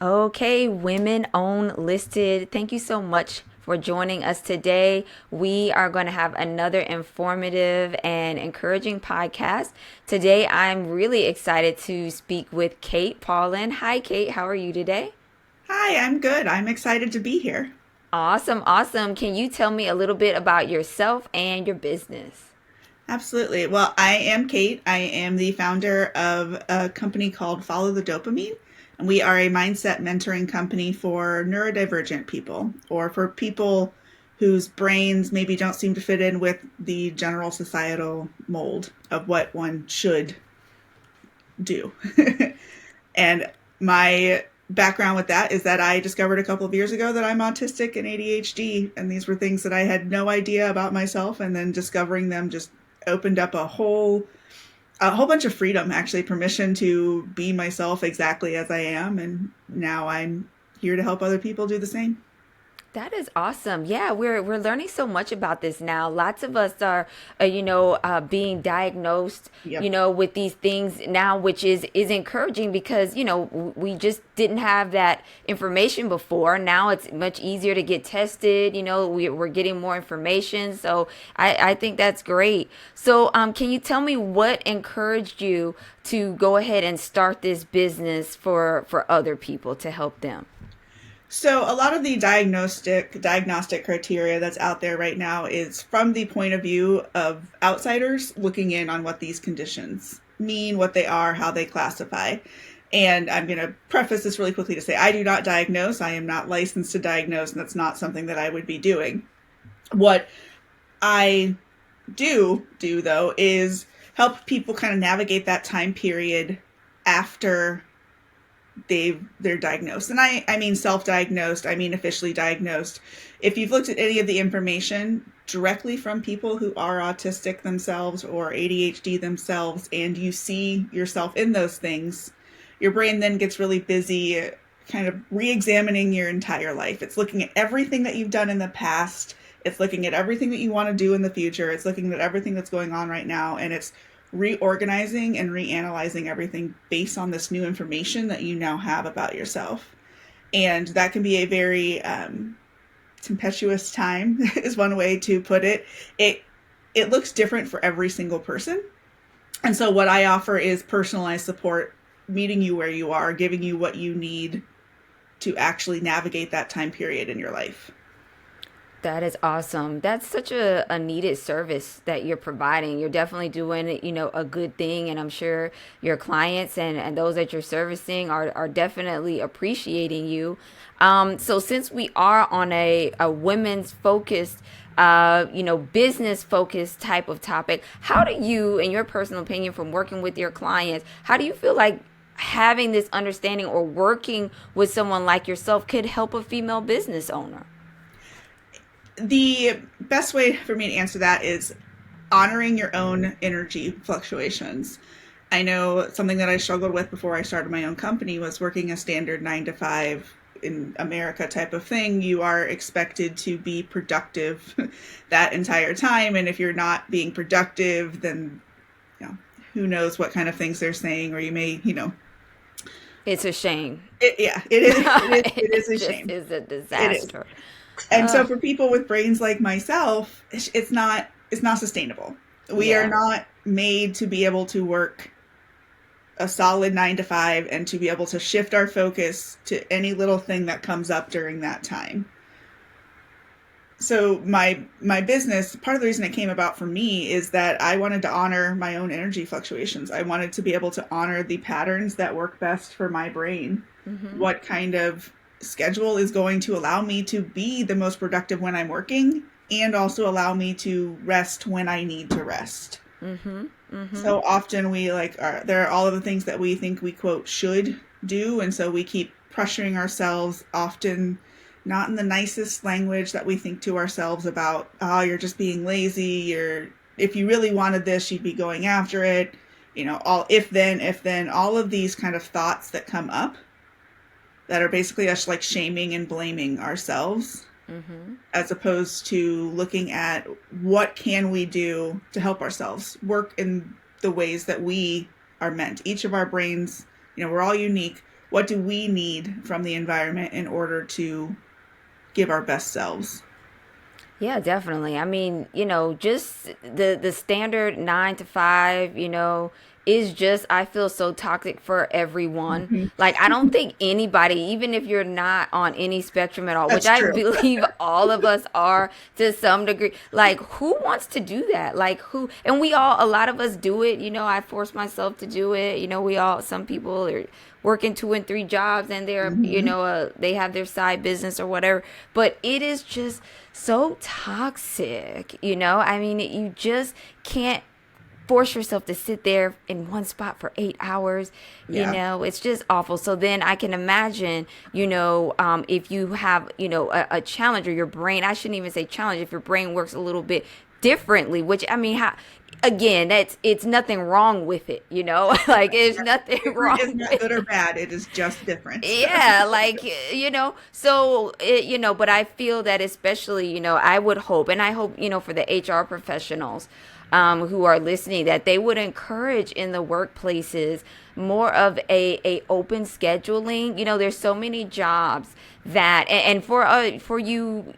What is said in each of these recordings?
Okay, women owned listed. Thank you so much for joining us today. We are going to have another informative and encouraging podcast. Today, I'm really excited to speak with Kate Paulin. Hi, Kate. How are you today? Hi, I'm good. I'm excited to be here. Awesome, awesome. Can you tell me a little bit about yourself and your business? Absolutely. Well, I am Kate. I am the founder of a company called Follow the Dopamine, and we are a mindset mentoring company for neurodivergent people or for people whose brains maybe don't seem to fit in with the general societal mold of what one should do. And my background with that is that I discovered a couple of years ago that I'm autistic and ADHD, and these were things that I had no idea about myself, and then discovering them just opened up a whole bunch of freedom, actually permission to be myself exactly as I am, and now I'm here to help other people do the same. That is awesome. Yeah, we're learning so much about this now. Lots of us are, being diagnosed, Yep. with these things now, which is encouraging because we just didn't have that information before. Now it's much easier to get tested. We're getting more information, so I think that's great. So, can you tell me what encouraged you to go ahead and start this business for other people to help them? So a lot of the diagnostic criteria that's out there right now is from the point of view of outsiders looking in on what these conditions mean, what they are, how they classify. And I'm going to preface this really quickly to say I do not diagnose. I am not licensed to diagnose, and that's not something that I would be doing. What I do though is help people kind of navigate that time period after they're diagnosed, and I mean self-diagnosed, I mean officially diagnosed. If you've looked at any of the information directly from people who are autistic themselves or ADHD themselves, and you see yourself in those things, your brain then gets really busy kind of re-examining your entire life. It's looking at everything that you've done in the past, it's looking at everything that you want to do in the future, it's looking at everything that's going on right now, and it's reorganizing and reanalyzing everything based on this new information that you now have about yourself. And that can be a very tempestuous time, is one way to put it. It looks different for every single person. And so what I offer is personalized support, meeting you where you are, giving you what you need to actually navigate that time period in your life. That is awesome. That's such a needed service that you're providing. You're definitely doing, a good thing. And I'm sure your clients and those that you're servicing are definitely appreciating you. So since we are on a women's focused, business focused type of topic, how do you, in your personal opinion, from working with your clients, how do you feel like having this understanding or working with someone like yourself could help a female business owner? The best way for me to answer that is honoring your own energy fluctuations. I know something that I struggled with before I started my own company was working a standard 9 to 5 in America type of thing. You are expected to be productive that entire time. And if you're not being productive, then, you know, who knows what kind of things they're saying, or you may, It's a shame. yeah, it is, it is It a just shame. is a It is. disaster. And so for people with brains like myself, it's not sustainable. We are Yeah. not made to be able to work a solid 9 to 5 and to be able to shift our focus to any little thing that comes up during that time. So my business, part of the reason it came about for me is that I wanted to honor my own energy fluctuations. I wanted to be able to honor the patterns that work best for my brain. What kind of schedule is going to allow me to be the most productive when I'm working and also allow me to rest when I need to rest. So often we there are all of the things that we think we quote should do, and so we keep pressuring ourselves, often not in the nicest language that we think to ourselves about, oh, you're just being lazy, you're if you really wanted this, you'd be going after it. All if then, all of these kind of thoughts that come up that are basically us like shaming and blaming ourselves, as opposed to looking at what can we do to help ourselves work in the ways that we are meant. Each of our brains, we're all unique. What do we need from the environment in order to give our best selves? Yeah, definitely. I mean, just the standard 9 to 5, is just I feel so toxic for everyone. Hmm. Like I don't think anybody, even if you're not on any spectrum at all, which That's I true. believe all of us are to some degree, like who wants to do that? Like who? And we all, a lot of us do it. I force myself to do it. We all, some people are working 2 and 3 jobs and they're Hmm. they have their side business or whatever, but it is just so toxic. I mean, you just can't force yourself to sit there in one spot for 8 hours. Yeah. It's just awful. So then I can imagine, if you have, a challenge, or your brain, I shouldn't even say challenge, if your brain works a little bit differently, which I mean, how, again, it's nothing wrong with it, like there's nothing Different is wrong not with good or it. bad. It is just different. Yeah, like, so but I feel that, especially, I would hope, and I hope, for the HR professionals who are listening, that they would encourage in the workplaces more of a open scheduling. There's so many jobs that, and for you,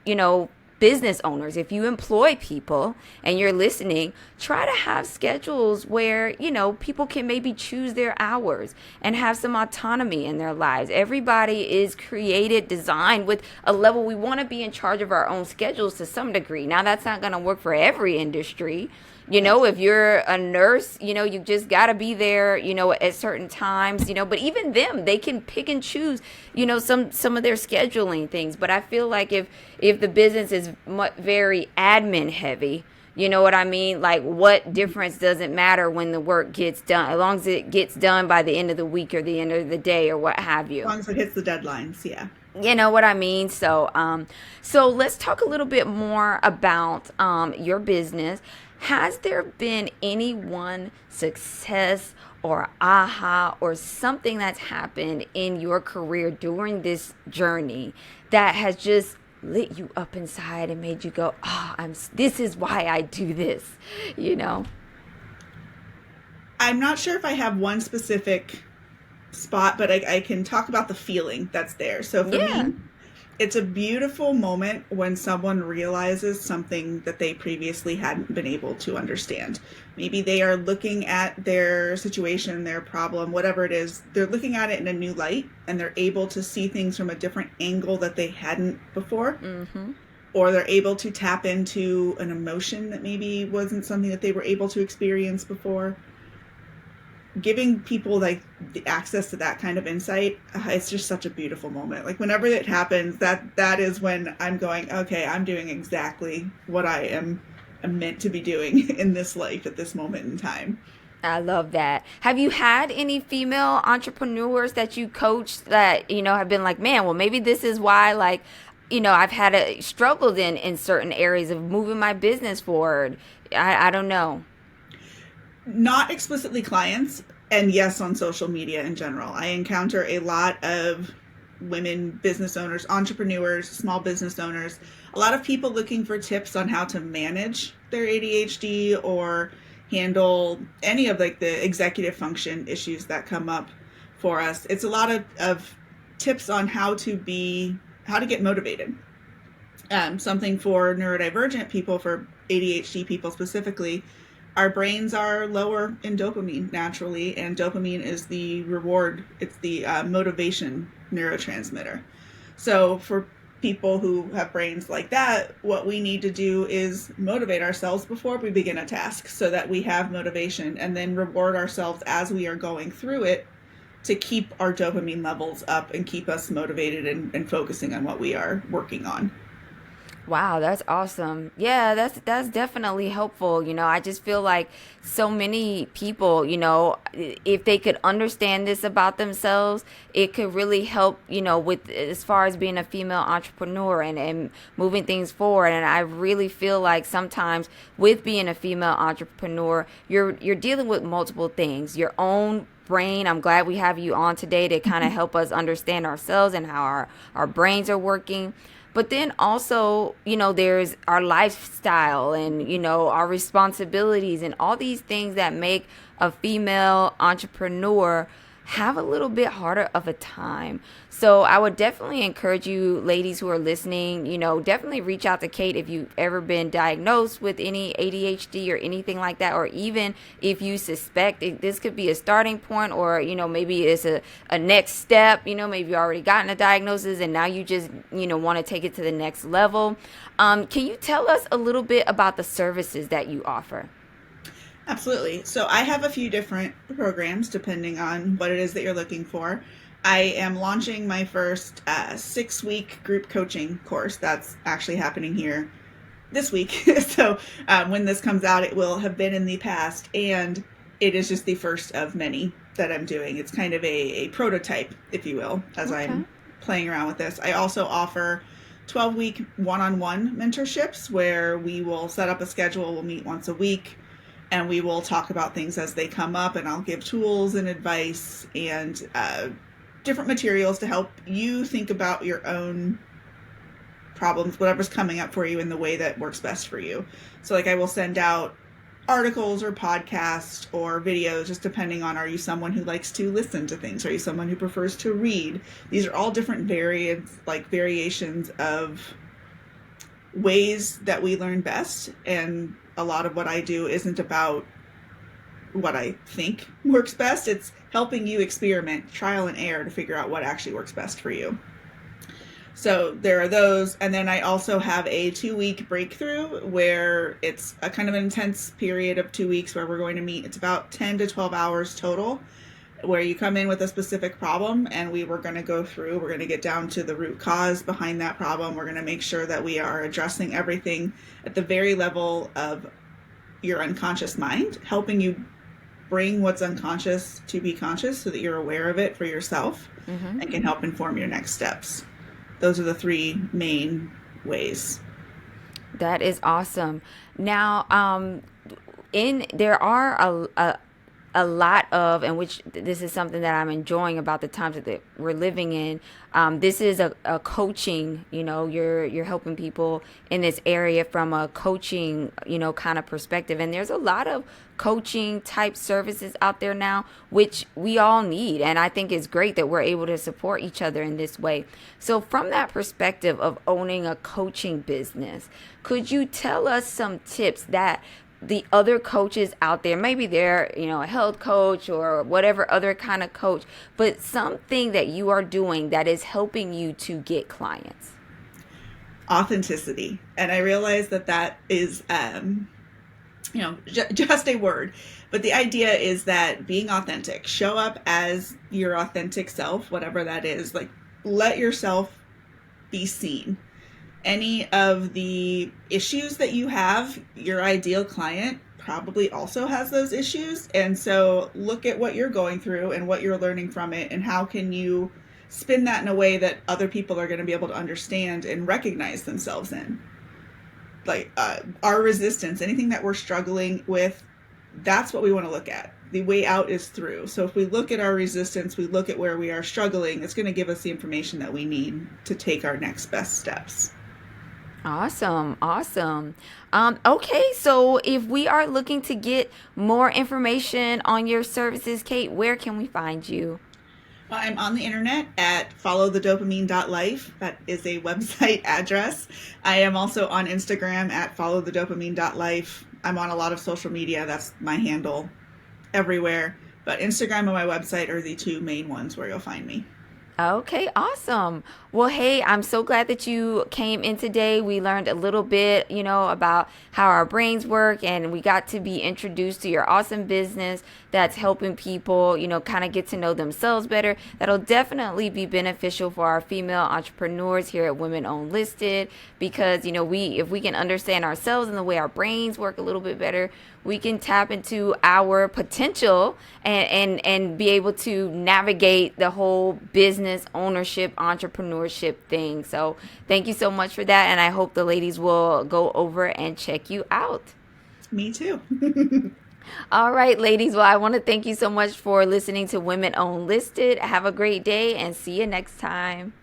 business owners, if you employ people and you're listening, try to have schedules where, people can maybe choose their hours and have some autonomy in their lives. Everybody is created, designed with a level. We want to be in charge of our own schedules to some degree. Now, that's not going to work for every industry. Right. If you're a nurse, you just got to be there, at certain times, but even them, they can pick and choose, some of their scheduling things. But I feel like if the business is very admin heavy, you know what I mean? Like, what difference does it matter when the work gets done, as long as it gets done by the end of the week or the end of the day or what have As you? long as it hits the deadlines, yeah. You know what I mean? So let's talk a little bit more about your business. Has there been any one success or aha or something that's happened in your career during this journey that has just lit you up inside and made you go, "Oh, this is why I do this," you know? I'm not sure if I have one specific spot, but I can talk about the feeling that's there. So for Yeah. me, it's a beautiful moment when someone realizes something that they previously hadn't been able to understand. Maybe they are looking at their situation, their problem, whatever it is, they're looking at it in a new light and they're able to see things from a different angle that they hadn't before. Mhm. Or they're able to tap into an emotion that maybe wasn't something that they were able to experience before. Giving people like the access to that kind of insight, it's just such a beautiful moment. Like whenever it happens, that is when I'm going, okay, I'm doing exactly what am meant to be doing in this life at this moment in time. I love that. Have you had any female entrepreneurs that you coached that, have been like, man, well, maybe this is why, like, I've had a struggled in certain areas of moving my business forward. I don't know. Not explicitly clients, and yes, on social media in general. I encounter a lot of women business owners, entrepreneurs, small business owners, a lot of people looking for tips on how to manage their ADHD or handle any of like the executive function issues that come up for us. It's a lot of tips on how to get motivated. Something for neurodivergent people, for ADHD people specifically, our brains are lower in dopamine naturally, and dopamine is the reward, it's the motivation neurotransmitter. So, for people who have brains like that, what we need to do is motivate ourselves before we begin a task so that we have motivation, and then reward ourselves as we are going through it to keep our dopamine levels up and keep us motivated and focusing on what we are working on. Wow, that's awesome. Yeah, that's definitely helpful. I just feel like so many people, if they could understand this about themselves, it could really help, with as far as being a female entrepreneur and moving things forward. And I really feel like sometimes with being a female entrepreneur, you're dealing with multiple things. Your own brain. I'm glad we have you on today to kind of help us understand ourselves and how our brains are working. But then also, there's our lifestyle and, our responsibilities and all these things that make a female entrepreneur have a little bit harder of a time. So I would definitely encourage you, ladies who are listening, definitely reach out to Kate if you've ever been diagnosed with any ADHD or anything like that, or even if you suspect this could be a starting point, or, maybe it's a next step, maybe you already gotten a diagnosis and now you just, want to take it to the next level. Can you tell us a little bit about the services that you offer? Absolutely. So I have a few different programs depending on what it is that you're looking for. I am launching my first 6-week group coaching course. That's actually happening here this week. So when this comes out, it will have been in the past, and it is just the first of many that I'm doing. It's kind of a prototype, if you will, as Okay. I'm playing around with this. I also offer 12-week one-on-one mentorships where we will set up a schedule. We'll meet once a week and we will talk about things as they come up, and I'll give tools and advice and different materials to help you think about your own problems, whatever's coming up for you, in the way that works best for you. So like I will send out articles or podcasts or videos, just depending on, are you someone who likes to listen to things, are you someone who prefers to read? These are all different variations of ways that we learn best, and a lot of what I do isn't about what I think works best. It's helping you experiment, trial and error, to figure out what actually works best for you. So there are those. And then I also have a 2-week breakthrough where it's a kind of an intense period of 2 weeks where we're going to meet. It's about 10 to 12 hours total, where you come in with a specific problem and we're going to go through, we're going to get down to the root cause behind that problem. We're going to make sure that we are addressing everything at the very level of your unconscious mind, helping you bring what's unconscious to be conscious so that you're aware of it for yourself Mm-hmm. and can help inform your next steps. Those are the 3 main ways. That is awesome. Now, in there are a lot of, and which this is something that I'm enjoying about the times that we're living in. This is a coaching, you're helping people in this area from a coaching, kind of perspective. And there's a lot of coaching type services out there now, which we all need. And I think it's great that we're able to support each other in this way. So from that perspective of owning a coaching business, could you tell us some tips that the other coaches out there, maybe they're, a health coach or whatever other kind of coach, but something that you are doing that is helping you to get clients? Authenticity. And I realize that is, just a word. But the idea is that being authentic, show up as your authentic self, whatever that is. Like, let yourself be seen. Any of the issues that you have, your ideal client probably also has those issues. And so look at what you're going through and what you're learning from it, and how can you spin that in a way that other people are going to be able to understand and recognize themselves in. Like our resistance, anything that we're struggling with, that's what we want to look at. The way out is through. So if we look at our resistance, we look at where we are struggling, it's going to give us the information that we need to take our next best steps. Awesome. Awesome. Okay. So if we are looking to get more information on your services, Kate, where can we find you? I'm on the internet at followthedopamine.life. That is a website address. I am also on Instagram at followthedopamine.life. I'm on a lot of social media. That's my handle everywhere. But Instagram and my website are the 2 main ones where you'll find me. Okay, awesome. Well, hey, I'm so glad that you came in today. We learned a little bit, about how our brains work, and we got to be introduced to your awesome business that's helping people, kind of get to know themselves better. That'll definitely be beneficial for our female entrepreneurs here at Women Owned Listed, because, if we can understand ourselves and the way our brains work a little bit better, we can tap into our potential and be able to navigate the whole business ownership entrepreneurship thing. So thank you so much for that, and I hope the ladies will go over and check you out. Me too. All right, ladies, well, I want to thank you so much for listening to Women Owned Listed. Have a great day and see you next time.